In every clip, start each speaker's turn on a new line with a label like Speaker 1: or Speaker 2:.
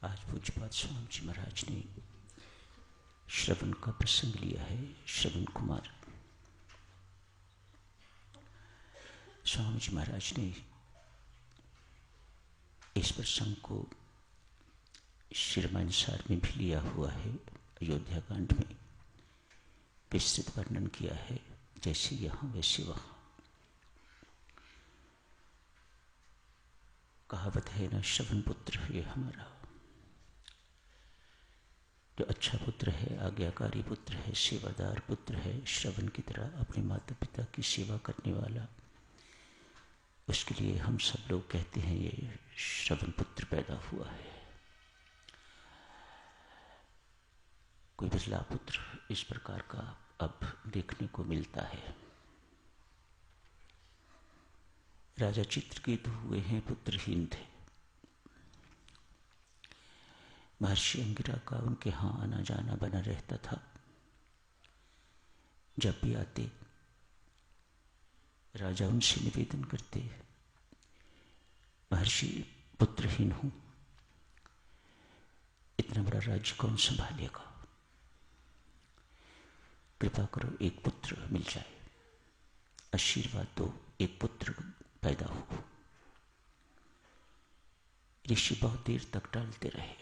Speaker 1: आज पूज्यपाद स्वामी जी महाराज ने श्रवण का प्रसंग लिया है। श्रवण कुमार स्वामी जी महाराज ने इस प्रसंग को श्री रामायण में भी लिया हुआ है। अयोध्या कांड में विस्तृत वर्णन किया है, जैसे यहाँ वैसे वहाँ। कहावत है ना, श्रवण पुत्र ये हमारा, जो अच्छा पुत्र है, आज्ञाकारी पुत्र है, सेवादार पुत्र है, श्रवण की तरह अपने माता पिता की सेवा करने वाला, उसके लिए हम सब लोग कहते हैं ये श्रवण पुत्र पैदा हुआ है। कोई बदला पुत्र इस प्रकार का अब देखने को मिलता है। राजा चित्रकेतु हुए हैं, पुत्रहीन थे। महर्षि अंगिरा का उनके यहाँ आना जाना बना रहता था। जब भी आते राजा उनसे निवेदन करते, महर्षि पुत्रहीन हूं, इतना बड़ा राज्य कौन संभालेगा, कृपा करो एक पुत्र मिल जाए, आशीर्वाद दो एक पुत्र पैदा हो। ऋषि बहुत देर तक टालते रहे।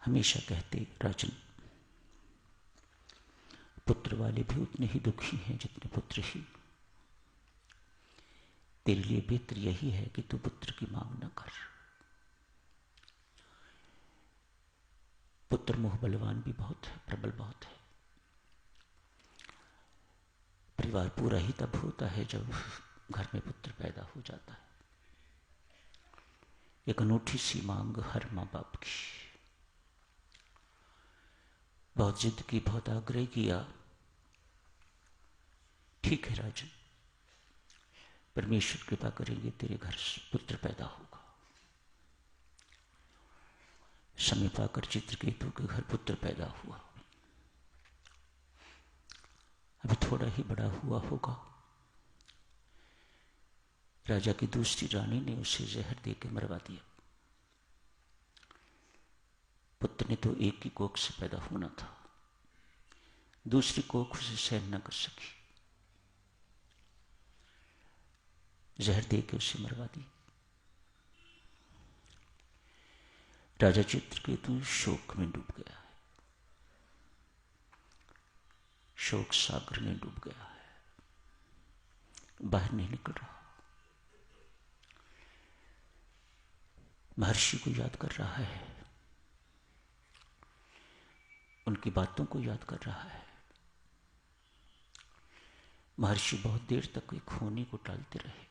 Speaker 1: हमेशा कहते, राजन, पुत्र वाले भी उतने ही दुखी हैं जितने पुत्रहीन। तेरे लिए बेहतर यही है कि तू पुत्र की मांग न कर। पुत्र मोह बलवान भी बहुत है, प्रबल बहुत है। परिवार पूरा ही तब होता है जब घर में पुत्र पैदा हो जाता है। एक अनूठी सी मांग हर माँ बाप की। बहुत जिद की, बहुत आग्रह किया। ठीक है राजन, परमेश्वर कृपा करेंगे, तेरे घर पुत्र पैदा होगा। समय पाकर चित्रकेतु के घर पुत्र पैदा हुआ। अभी थोड़ा ही बड़ा हुआ होगा, राजा की दूसरी रानी ने उसे जहर देकर मरवा दिया। पुत्र ने तो एक ही कोख से पैदा होना था, दूसरी कोख उसे सहन न कर सकी, जहर देकर उसे मरवा दी। राजा चित्रकेतु शोक में डूब गया है, शोक सागर में डूब गया है, बाहर नहीं निकल रहा। महर्षि को याद कर रहा है, उनकी बातों को याद कर रहा है। महर्षि बहुत देर तक एक होनी को टालते रहे,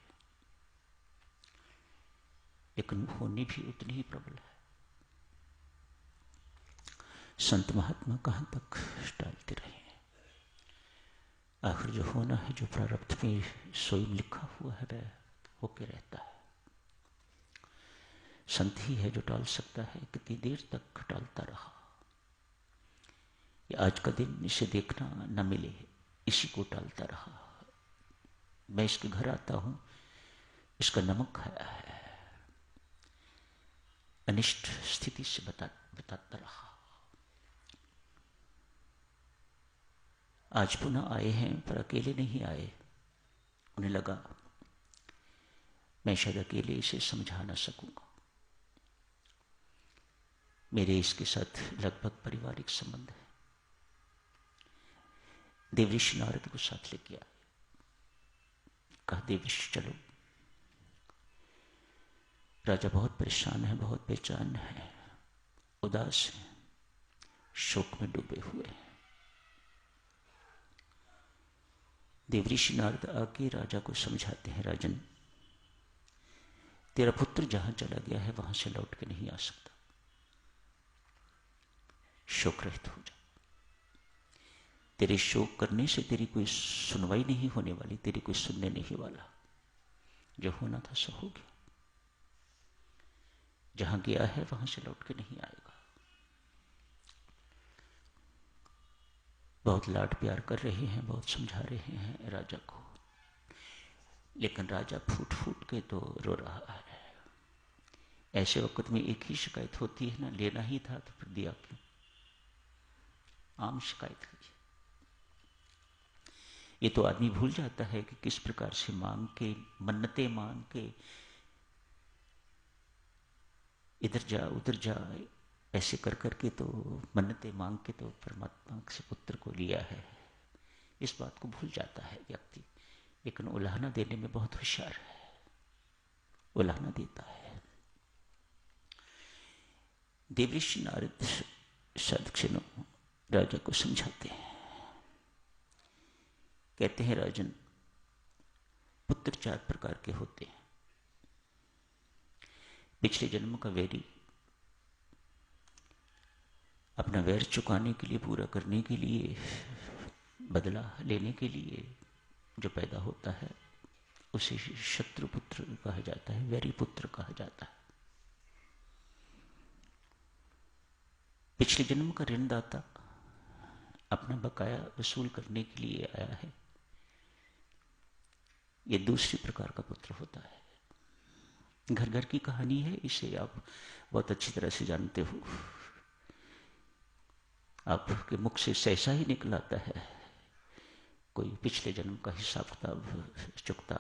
Speaker 1: लेकिन होनी भी उतनी ही प्रबल है। संत महात्मा कहां तक टालते रहे। आखिर जो होना है, जो प्रारब्ध में स्वयं लिखा हुआ है, वह होके रहता है। संत ही है जो टाल सकता है। कितनी देर तक टालता रहा। ये आज का दिन इसे देखना न मिले, इसी को टालता रहा। मैं इसके घर आता हूं, इसका नमक खाया है, अनिष्ट स्थिति से बताता रहा। आज पुनः आए हैं, पर अकेले नहीं आए। उन्हें लगा मैं शायद अकेले इसे समझा ना सकूंगा। मेरे इसके साथ लगभग पारिवारिक संबंध है। देवऋषि नारद को साथ लेके आए। कहा, देवऋषि चलो। राजा बहुत परेशान है, बहुत बेचैन है, उदास है, शोक में डूबे हुए हैं। देवऋषि नारद आके राजा को समझाते हैं, राजन, तेरा पुत्र जहां चला गया है वहां से लौट के नहीं आ सकता। शोक रहित हो जा। तेरे शोक करने से तेरी कोई सुनवाई नहीं होने वाली, तेरी कोई सुनने नहीं वाला। जो होना था सो हो गया। जहां गया है वहां से लौट के नहीं आएगा। बहुत लाड प्यार कर रहे हैं, बहुत समझा रहे हैं राजा को, लेकिन राजा फूट फूट के तो रो रहा है। ऐसे वक्त में एक ही शिकायत होती है ना, लेना ही था तो फिर दिया क्यों? आम शिकायत है ये। तो आदमी भूल जाता है कि किस प्रकार से मांग के, मन्नतें मांग के, इधर जा उधर जा, ऐसे कर करके तो मन्नतें मांग के तो परमात्मा से पुत्र को लिया है। इस बात को भूल जाता है व्यक्ति, लेकिन उलाहना देने में बहुत होशियार है, उलाहना देता है। देवऋषि नारद सदक्षिणों राजा को समझाते हैं, कहते हैं राजन, पुत्र 4 प्रकार के होते हैं। पिछले जन्म का वैरी अपना वैर चुकाने के लिए, पूरा करने के लिए, बदला लेने के लिए जो पैदा होता है उसे शत्रु पुत्र कहा जाता है, वैरी पुत्र कहा जाता है। पिछले जन्म का ऋणदाता अपना बकाया वसूल करने के लिए आया है, ये दूसरी प्रकार का पुत्र होता है। घर घर की कहानी है, इसे आप बहुत अच्छी तरह से जानते हो। आपके मुख से सहसा ही निकल आता है, कोई पिछले जन्म का हिसाब किताब चुकता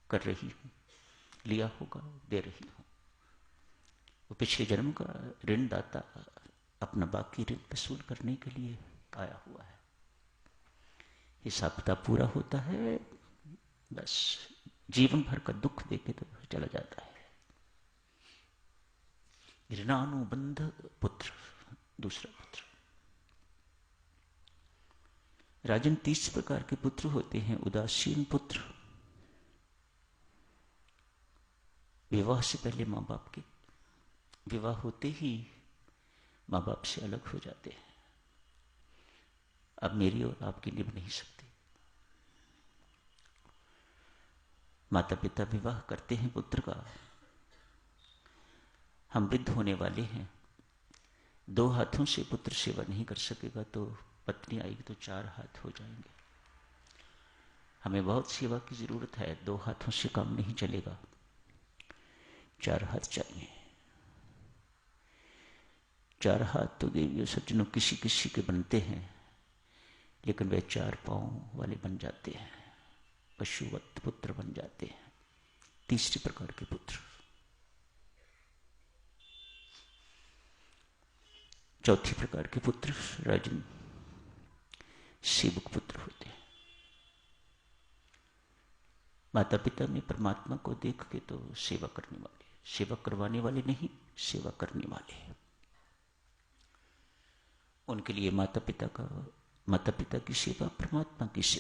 Speaker 1: कर रही हूं, लिया होगा, दे रही हूं। वो पिछले जन्म का ऋणदाता अपना बाकी ऋण वसूल करने के लिए आया हुआ है। हिसाब किताब पूरा होता है, बस जीवन भर का दुख देके तो चला जाता है। ऋणानुबंध पुत्र, दूसरा पुत्र। राजन 30 प्रकार के पुत्र होते हैं। उदासीन पुत्र, विवाह से पहले मां बाप के, विवाह होते ही मां बाप से अलग हो जाते हैं, अब मेरी और आपकी निभ नहीं सकती। माता पिता विवाह करते हैं पुत्र का, हम वृद्ध होने वाले हैं, 2 हाथों से पुत्र सेवा नहीं कर सकेगा तो पत्नी आएगी तो 4 हाथ हो जाएंगे। हमें बहुत सेवा की जरूरत है, 2 हाथों से काम नहीं चलेगा, 4 हाथ चाहिए। 4 हाथ तो देवियों सज्जनों किसी किसी के बनते हैं, लेकिन वे 4 पांव वाले बन जाते हैं, पशुवत पुत्र बन जाते हैं। तीसरे प्रकार के पुत्र। चौथी प्रकार के पुत्र राजन सेवक पुत्र होते हैं। माता पिता में परमात्मा को देख के तो सेवा करने वाले, सेवा करवाने वाले नहीं, सेवा करने वाले। उनके लिए माता पिता की सेवा परमात्मा की सेवा।